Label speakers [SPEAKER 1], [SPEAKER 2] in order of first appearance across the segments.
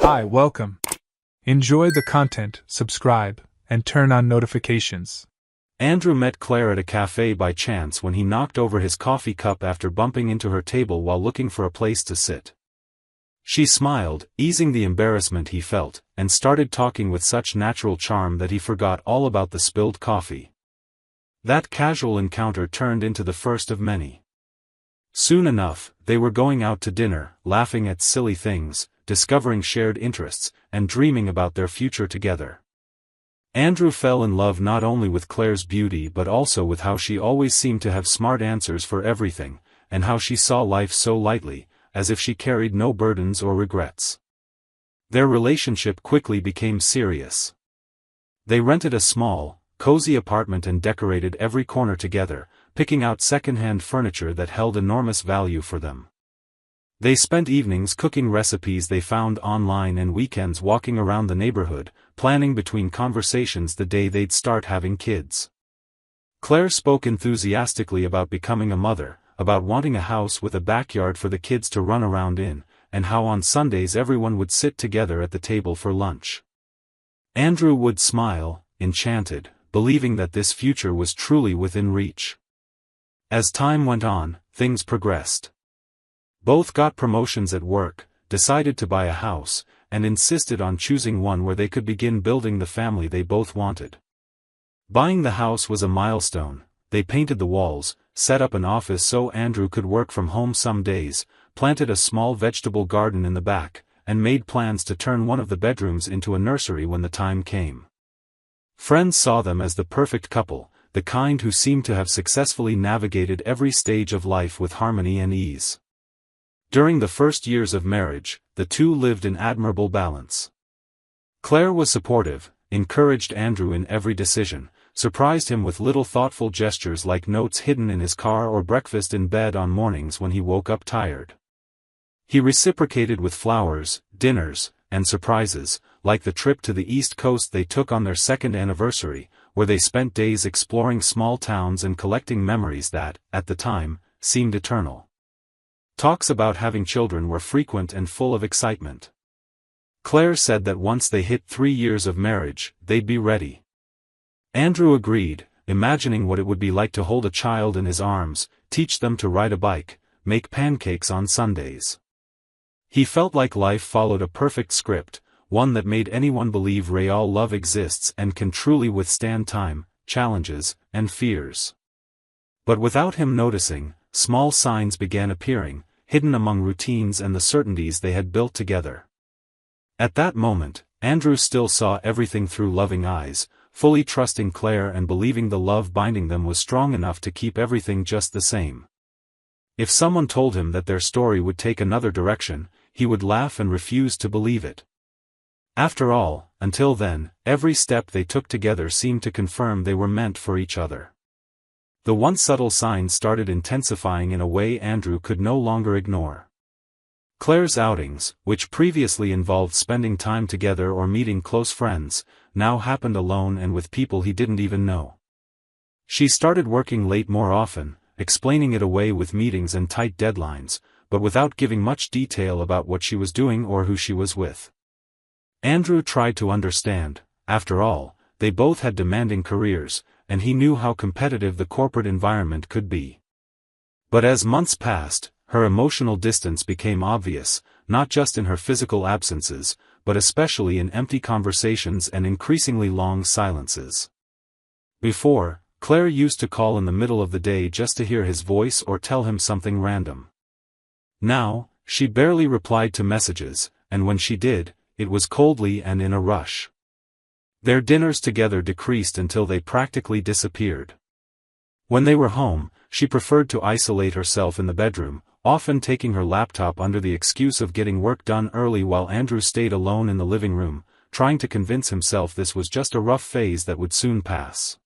[SPEAKER 1] Hi, welcome. Enjoy the content, subscribe, and turn on notifications.
[SPEAKER 2] Andrew met Claire at a cafe by chance when he knocked over his coffee cup after bumping into her table while looking for a place to sit. She smiled, easing the embarrassment he felt, and started talking with such natural charm that he forgot all about the spilled coffee. That casual encounter turned into the first of many. Soon enough, they were going out to dinner, laughing at silly things, discovering shared interests, and dreaming about their future together. Andrew fell in love not only with Claire's beauty but also with how she always seemed to have smart answers for everything, and how she saw life so lightly, as if she carried no burdens or regrets. Their relationship quickly became serious. They rented a small, cozy apartment and decorated every corner together, picking out second-hand furniture that held enormous value for them. They spent evenings cooking recipes they found online and weekends walking around the neighborhood, planning between conversations the day they'd start having kids. Claire spoke enthusiastically about becoming a mother, about wanting a house with a backyard for the kids to run around in, and how on Sundays everyone would sit together at the table for lunch. Andrew would smile, enchanted, believing that this future was truly within reach. As time went on, things progressed. Both got promotions at work, decided to buy a house, and insisted on choosing one where they could begin building the family they both wanted. Buying the house was a milestone. They painted the walls, set up an office so Andrew could work from home some days, planted a small vegetable garden in the back, and made plans to turn one of the bedrooms into a nursery when the time came. Friends saw them as the perfect couple, the kind who seemed to have successfully navigated every stage of life with harmony and ease. During the first years of marriage, the two lived in admirable balance. Claire was supportive, encouraged Andrew in every decision, surprised him with little thoughtful gestures like notes hidden in his car or breakfast in bed on mornings when he woke up tired. He reciprocated with flowers, dinners, and surprises, like the trip to the East Coast they took on their second anniversary, where they spent days exploring small towns and collecting memories that, at the time, seemed eternal. Talks about having children were frequent and full of excitement. Claire said that once they hit 3 years of marriage, they'd be ready. Andrew agreed, imagining what it would be like to hold a child in his arms, teach them to ride a bike, make pancakes on Sundays. He felt like life followed a perfect script, one that made anyone believe real love exists and can truly withstand time, challenges, and fears. But without him noticing, small signs began appearing, hidden among routines and the certainties they had built together. At that moment, Andrew still saw everything through loving eyes, fully trusting Claire and believing the love binding them was strong enough to keep everything just the same. If someone told him that their story would take another direction, he would laugh and refuse to believe it. After all, until then, every step they took together seemed to confirm they were meant for each other. The once subtle signs started intensifying in a way Andrew could no longer ignore. Claire's outings, which previously involved spending time together or meeting close friends, now happened alone and with people he didn't even know. She started working late more often, explaining it away with meetings and tight deadlines, but without giving much detail about what she was doing or who she was with. Andrew tried to understand. After all, they both had demanding careers, and he knew how competitive the corporate environment could be. But as months passed, her emotional distance became obvious, not just in her physical absences, but especially in empty conversations and increasingly long silences. Before, Claire used to call in the middle of the day just to hear his voice or tell him something random. Now, she barely replied to messages, and when she did, it was coldly and in a rush. Their dinners together decreased until they practically disappeared. When they were home, she preferred to isolate herself in the bedroom, often taking her laptop under the excuse of getting work done early while Andrew stayed alone in the living room, trying to convince himself this was just a rough phase that would soon pass.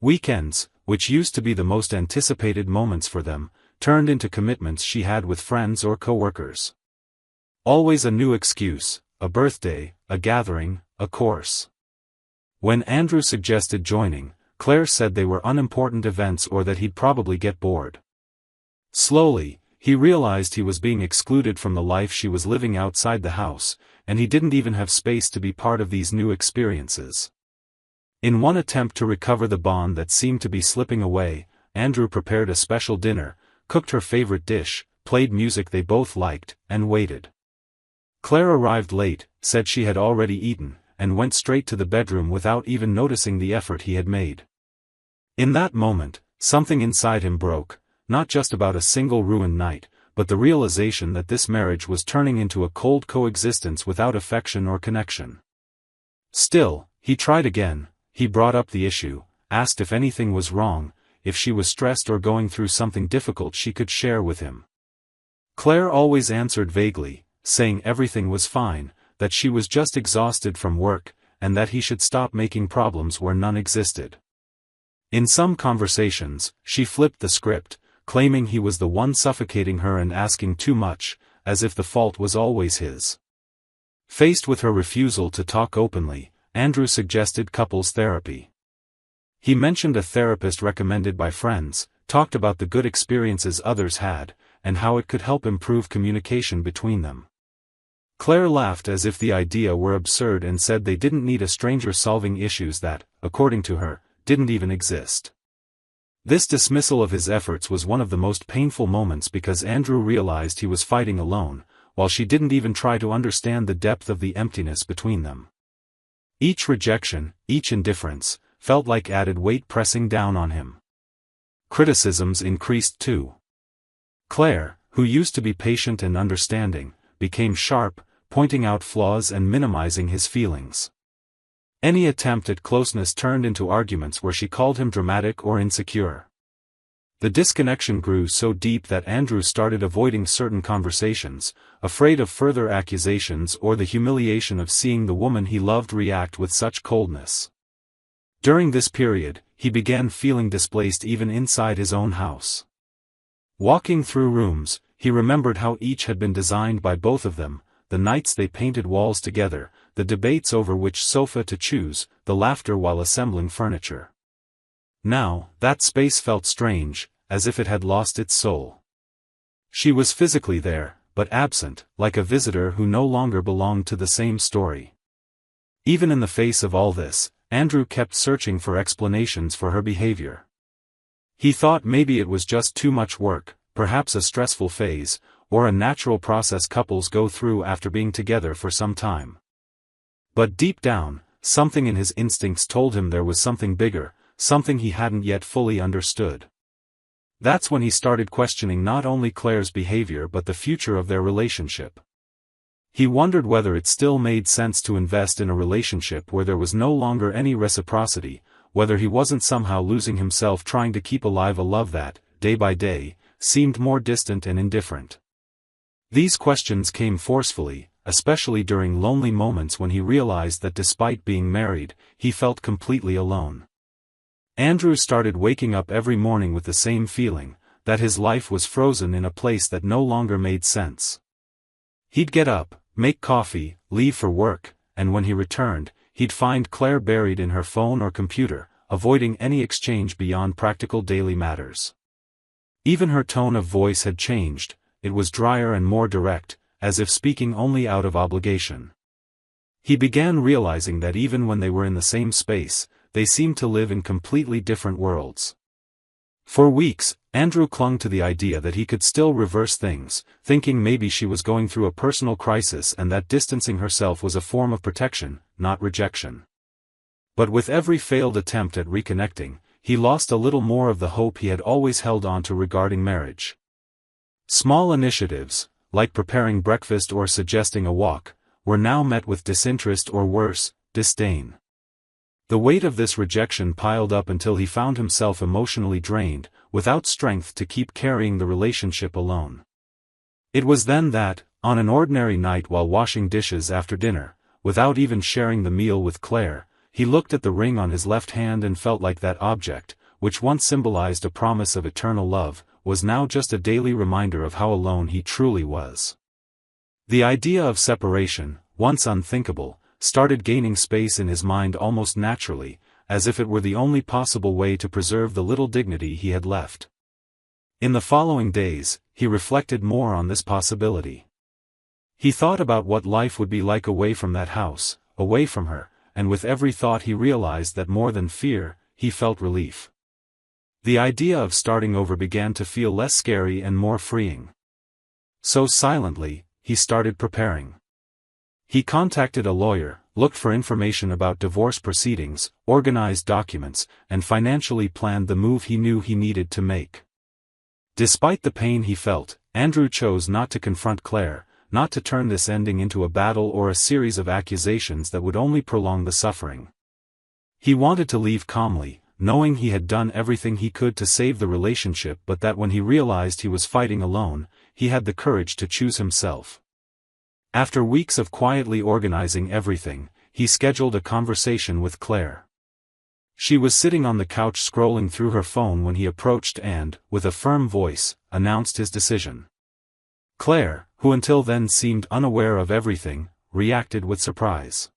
[SPEAKER 2] Weekends, which used to be the most anticipated moments for them, turned into commitments she had with friends or coworkers. Always a new excuse, a birthday, a gathering, a course. When Andrew suggested joining, Claire said they were unimportant events or that he'd probably get bored. Slowly, he realized he was being excluded from the life she was living outside the house, and he didn't even have space to be part of these new experiences. In one attempt to recover the bond that seemed to be slipping away, Andrew prepared a special dinner, cooked her favorite dish, played music they both liked, and waited. Claire arrived late, said she had already eaten, and went straight to the bedroom without even noticing the effort he had made. In that moment, something inside him broke, not just about a single ruined night, but the realization that this marriage was turning into a cold coexistence without affection or connection. Still, he tried again. He brought up the issue, asked if anything was wrong, if she was stressed or going through something difficult she could share with him. Claire always answered vaguely, saying everything was fine, that she was just exhausted from work, and that he should stop making problems where none existed. In some conversations, she flipped the script, claiming he was the one suffocating her and asking too much, as if the fault was always his. Faced with her refusal to talk openly, Andrew suggested couples therapy. He mentioned a therapist recommended by friends, talked about the good experiences others had, and how it could help improve communication between them. Claire laughed as if the idea were absurd and said they didn't need a stranger solving issues that, according to her, didn't even exist. This dismissal of his efforts was one of the most painful moments because Andrew realized he was fighting alone, while she didn't even try to understand the depth of the emptiness between them. Each rejection, each indifference, felt like added weight pressing down on him. Criticisms increased too. Claire, who used to be patient and understanding, became sharp, pointing out flaws and minimizing his feelings. Any attempt at closeness turned into arguments where she called him dramatic or insecure. The disconnection grew so deep that Andrew started avoiding certain conversations, afraid of further accusations or the humiliation of seeing the woman he loved react with such coldness. During this period, he began feeling displaced even inside his own house. Walking through rooms, he remembered how each had been designed by both of them, the nights they painted walls together, the debates over which sofa to choose, the laughter while assembling furniture. Now, that space felt strange, as if it had lost its soul. She was physically there, but absent, like a visitor who no longer belonged to the same story. Even in the face of all this, Andrew kept searching for explanations for her behavior. He thought maybe it was just too much work, perhaps a stressful phase, or a natural process couples go through after being together for some time. But deep down, something in his instincts told him there was something bigger, something he hadn't yet fully understood. That's when he started questioning not only Claire's behavior but the future of their relationship. He wondered whether it still made sense to invest in a relationship where there was no longer any reciprocity, whether he wasn't somehow losing himself trying to keep alive a love that, day by day, seemed more distant and indifferent. These questions came forcefully, especially during lonely moments when he realized that despite being married, he felt completely alone. Andrew started waking up every morning with the same feeling, that his life was frozen in a place that no longer made sense. He'd get up, make coffee, leave for work, and when he returned, he'd find Claire buried in her phone or computer, avoiding any exchange beyond practical daily matters. Even her tone of voice had changed, it was drier and more direct, as if speaking only out of obligation. He began realizing that even when they were in the same space, they seemed to live in completely different worlds. For weeks, Andrew clung to the idea that he could still reverse things, thinking maybe she was going through a personal crisis and that distancing herself was a form of protection, not rejection. But with every failed attempt at reconnecting, he lost a little more of the hope he had always held on to regarding marriage. Small initiatives, like preparing breakfast or suggesting a walk, were now met with disinterest or worse, disdain. The weight of this rejection piled up until he found himself emotionally drained, without strength to keep carrying the relationship alone. It was then that, on an ordinary night while washing dishes after dinner, without even sharing the meal with Claire, he looked at the ring on his left hand and felt like that object, which once symbolized a promise of eternal love, was now just a daily reminder of how alone he truly was. The idea of separation, once unthinkable, started gaining space in his mind almost naturally, as if it were the only possible way to preserve the little dignity he had left. In the following days, he reflected more on this possibility. He thought about what life would be like away from that house, away from her, and with every thought he realized that more than fear, he felt relief. The idea of starting over began to feel less scary and more freeing. So silently, he started preparing. He contacted a lawyer, looked for information about divorce proceedings, organized documents, and financially planned the move he knew he needed to make. Despite the pain he felt, Andrew chose not to confront Claire, not to turn this ending into a battle or a series of accusations that would only prolong the suffering. He wanted to leave calmly, knowing he had done everything he could to save the relationship, but that when he realized he was fighting alone, he had the courage to choose himself. After weeks of quietly organizing everything, he scheduled a conversation with Claire. She was sitting on the couch scrolling through her phone when he approached and, with a firm voice, announced his decision. Claire, who until then seemed unaware of everything, reacted with surprise.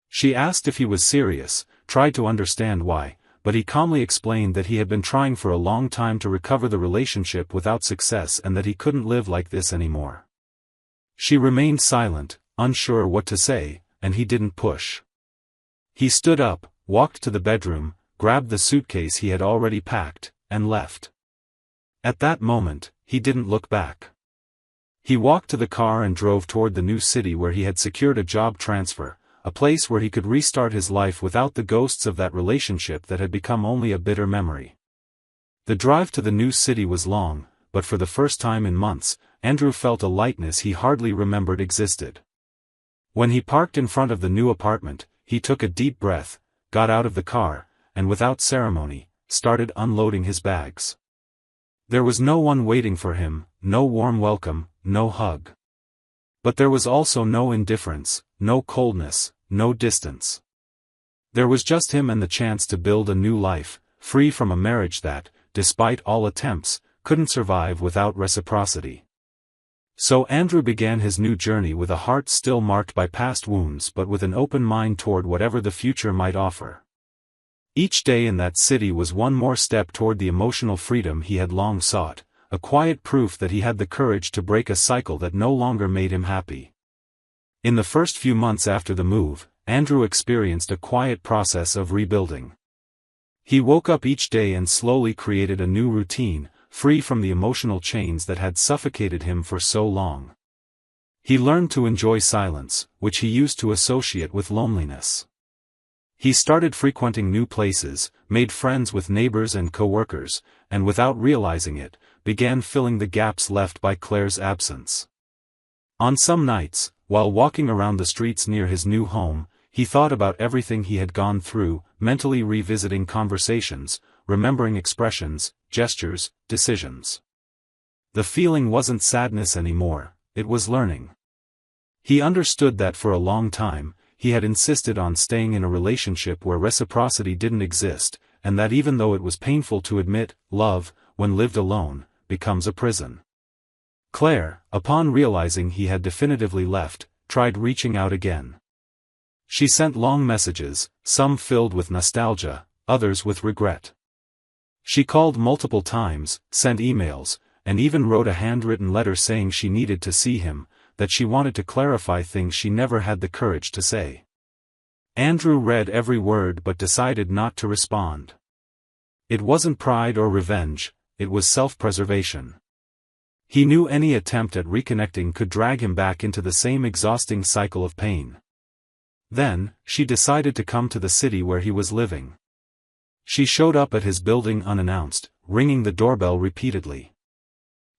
[SPEAKER 2] She asked if he was serious, tried to understand why, but he calmly explained that he had been trying for a long time to recover the relationship without success and that he couldn't live like this anymore. She remained silent, unsure what to say, and he didn't push. He stood up, walked to the bedroom, grabbed the suitcase he had already packed, and left. At that moment, he didn't look back. He walked to the car and drove toward the new city where he had secured a job transfer, a place where he could restart his life without the ghosts of that relationship that had become only a bitter memory. The drive to the new city was long, but for the first time in months, Andrew felt a lightness he hardly remembered existed. When he parked in front of the new apartment, he took a deep breath, got out of the car, and without ceremony, started unloading his bags. There was no one waiting for him, no warm welcome, no hug. But there was also no indifference, no coldness, no distance. There was just him and the chance to build a new life, free from a marriage that, despite all attempts, couldn't survive without reciprocity. So Andrew began his new journey with a heart still marked by past wounds but with an open mind toward whatever the future might offer. Each day in that city was one more step toward the emotional freedom he had long sought, a quiet proof that he had the courage to break a cycle that no longer made him happy. In the first few months after the move, Andrew experienced a quiet process of rebuilding. He woke up each day and slowly created a new routine, free from the emotional chains that had suffocated him for so long. He learned to enjoy silence, which he used to associate with loneliness. He started frequenting new places, made friends with neighbors and co-workers, and without realizing it, began filling the gaps left by Claire's absence. On some nights, while walking around the streets near his new home, he thought about everything he had gone through, mentally revisiting conversations, remembering expressions, gestures, decisions. The feeling wasn't sadness anymore, it was learning. He understood that for a long time, he had insisted on staying in a relationship where reciprocity didn't exist, and that even though it was painful to admit, love, when lived alone, becomes a prison. Claire, upon realizing he had definitively left, tried reaching out again. She sent long messages, some filled with nostalgia, others with regret. She called multiple times, sent emails, and even wrote a handwritten letter saying she needed to see him, that she wanted to clarify things she never had the courage to say. Andrew read every word but decided not to respond. It wasn't pride or revenge, it was self-preservation. He knew any attempt at reconnecting could drag him back into the same exhausting cycle of pain. Then, she decided to come to the city where he was living. She showed up at his building unannounced, ringing the doorbell repeatedly.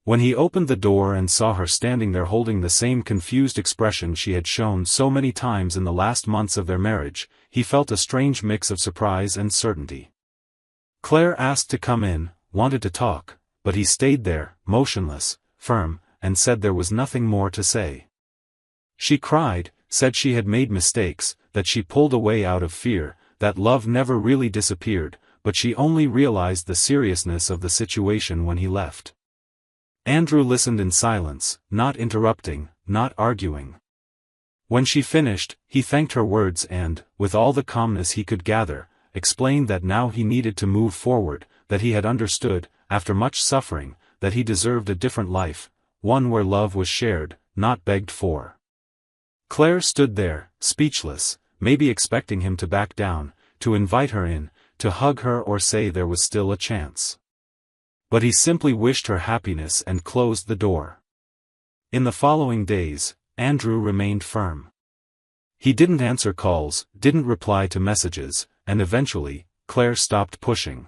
[SPEAKER 2] When he opened the door and saw her standing there holding the same confused expression she had shown so many times in the last months of their marriage, he felt a strange mix of surprise and certainty. Claire asked to come in, wanted to talk, but he stayed there, motionless, firm, and said there was nothing more to say. She cried, said she had made mistakes, that she pulled away out of fear, that love never really disappeared, but she only realized the seriousness of the situation when he left. Andrew listened in silence, not interrupting, not arguing. When she finished, he thanked her words and, with all the calmness he could gather, explained that now he needed to move forward, that he had understood, after much suffering, that he deserved a different life, one where love was shared, not begged for. Claire stood there, speechless, maybe expecting him to back down, to invite her in, to hug her or say there was still a chance. But he simply wished her happiness and closed the door. In the following days, Andrew remained firm. He didn't answer calls, didn't reply to messages, and eventually, Claire stopped pushing.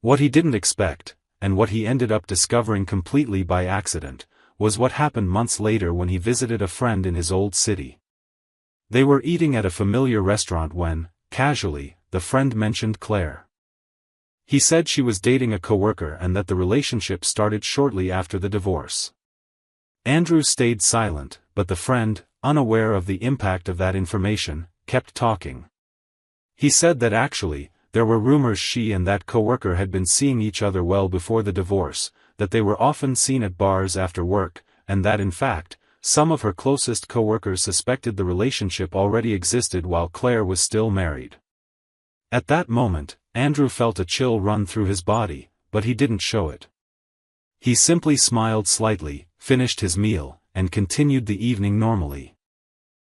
[SPEAKER 2] What he didn't expect, and what he ended up discovering completely by accident, was what happened months later when he visited a friend in his old city. They were eating at a familiar restaurant when, casually, the friend mentioned Claire. He said she was dating a coworker and that the relationship started shortly after the divorce. Andrew stayed silent, but the friend, unaware of the impact of that information, kept talking. He said that actually, there were rumors she and that coworker had been seeing each other well before the divorce, that they were often seen at bars after work, and that in fact, some of her closest coworkers suspected the relationship already existed while Claire was still married. At that moment, Andrew felt a chill run through his body, but he didn't show it. He simply smiled slightly, finished his meal, and continued the evening normally.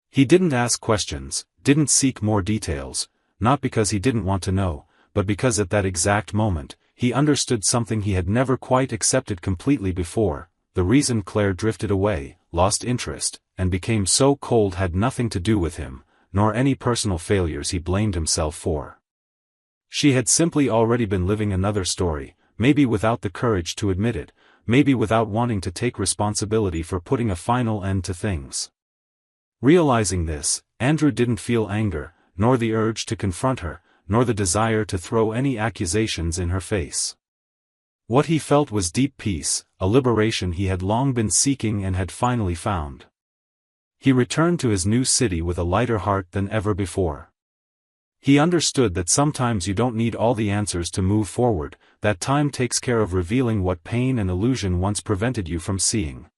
[SPEAKER 2] He didn't ask questions, didn't seek more details, not because he didn't want to know, but because at that exact moment, he understood something he had never quite accepted completely before. The reason Claire drifted away, lost interest, and became so cold had nothing to do with him, nor any personal failures he blamed himself for. She had simply already been living another story, maybe without the courage to admit it, maybe without wanting to take responsibility for putting a final end to things. Realizing this, Andrew didn't feel anger, nor the urge to confront her, nor the desire to throw any accusations in her face. What he felt was deep peace, a liberation he had long been seeking and had finally found. He returned to his new city with a lighter heart than ever before. He understood that sometimes you don't need all the answers to move forward, that time takes care of revealing what pain and illusion once prevented you from seeing.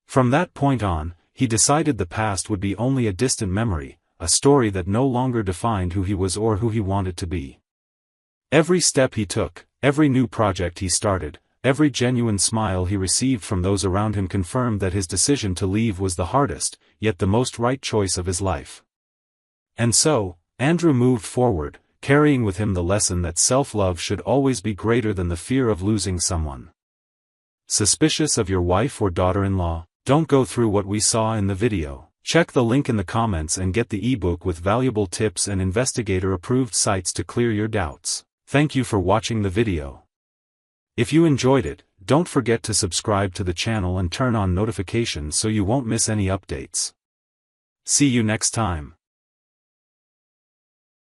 [SPEAKER 2] From that point on, he decided the past would be only a distant memory, a story that no longer defined who he was or who he wanted to be. Every step he took, every new project he started, every genuine smile he received from those around him confirmed that his decision to leave was the hardest, yet the most right choice of his life. And so, Andrew moved forward, carrying with him the lesson that self-love should always be greater than the fear of losing someone. Suspicious of your wife or daughter-in-law? Don't go through what we saw in the video. Check the link in the comments and get the ebook with valuable tips and investigator-approved sites to clear your doubts. Thank you for watching the video. If you enjoyed it, don't forget to subscribe to the channel and turn on notifications so you won't miss any updates. See you next time.